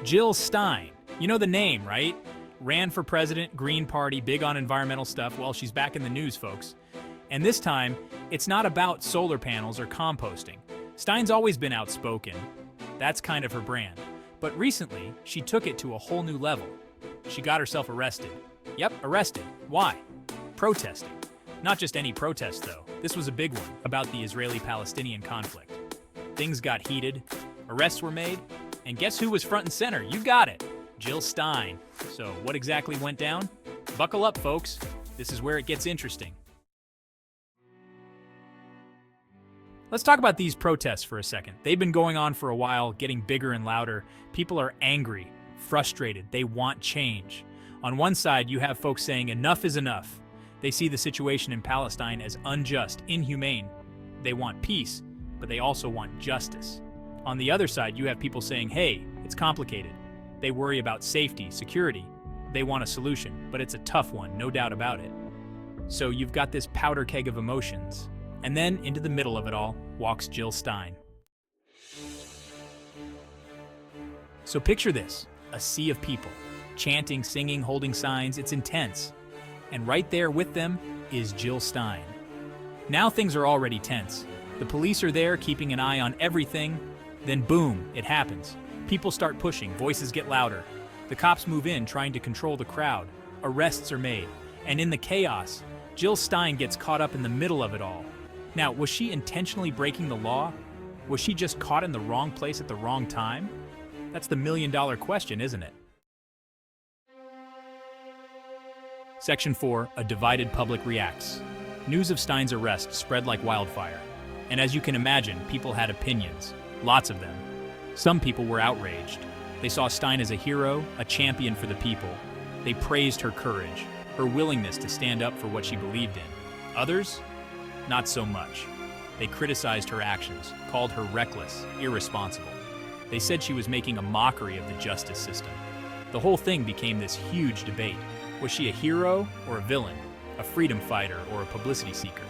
Jill Stein. You know the name, right? Ran for president, Green Party, big on environmental stuff. Well, she's back in the news, folks. And this time, it's not about solar panels or composting. Stein's always been outspoken. That's kind of her brand. But recently, she took it to a whole new level. She got herself arrested. Yep, arrested. Why? Protesting. Not just any protest, though. This was a big one, about the Israeli-Palestinian conflict. Things got heated, arrests were made, and guess who was front and center? You got it, Jill Stein. So what exactly went down? Buckle up, folks. This is where it gets interesting. Let's talk about these protests for a second. They've been going on for a while, getting bigger and louder. People are angry, frustrated, they want change. On one side, you have folks saying enough is enough. They see the situation in Palestine as unjust, inhumane. They want peace, but they also want justice. On the other side, you have people saying, hey, it's complicated. They worry about safety, security. They want a solution, but it's a tough one, no doubt about it. So you've got this powder keg of emotions. And then, into the middle of it all, walks Jill Stein. So picture this, a sea of people, chanting, singing, holding signs. It's intense. And right there with them is Jill Stein. Now things are already tense. The police are there keeping an eye on everything. Then boom, it happens. People start pushing, voices get louder. The cops move in, trying to control the crowd. Arrests are made. And in the chaos, Jill Stein gets caught up in the middle of it all. Now, was she intentionally breaking the law? Was she just caught in the wrong place at the wrong time? That's the million-dollar question, isn't it? Section 4, a divided public reacts. News of Stein's arrest spread like wildfire. And as you can imagine, people had opinions. Lots of them. Some people were outraged. They saw Stein as a hero, a champion for the people. They praised her courage, her willingness to stand up for what she believed in. Others? Not so much. They criticized her actions, called her reckless, irresponsible. They said she was making a mockery of the justice system. The whole thing became this huge debate. Was she a hero or a villain? A freedom fighter or a publicity seeker?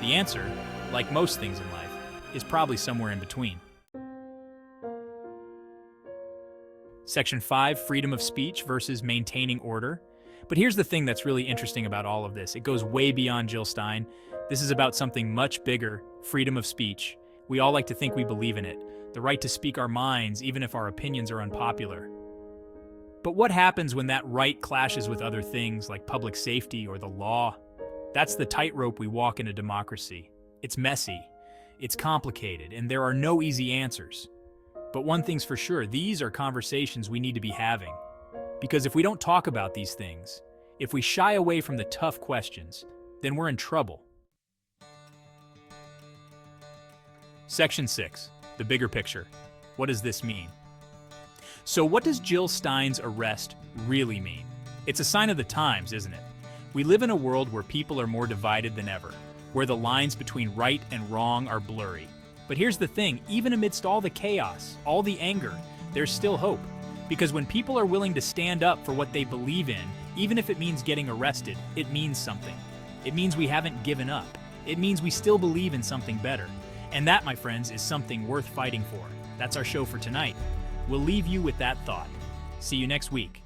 The answer, like most things in life, is probably somewhere in between. Section 5, freedom of speech versus maintaining order. But here's the thing that's really interesting about all of this. It goes way beyond Jill Stein. This is about something much bigger, freedom of speech. We all like to think we believe in it, the right to speak our minds even if our opinions are unpopular. But what happens when that right clashes with other things like public safety or the law? That's the tightrope we walk in a democracy. It's messy, it's complicated, and there are no easy answers. But one thing's for sure, these are conversations we need to be having. Because if we don't talk about these things, if we shy away from the tough questions, then we're in trouble. Section 6, the bigger picture. What does this mean? So what does Jill Stein's arrest really mean? It's a sign of the times, isn't it? We live in a world where people are more divided than ever, where the lines between right and wrong are blurry. But here's the thing, even amidst all the chaos, all the anger, there's still hope. Because when people are willing to stand up for what they believe in, even if it means getting arrested, it means something. It means we haven't given up. It means we still believe in something better. And that, my friends, is something worth fighting for. That's our show for tonight. We'll leave you with that thought. See you next week.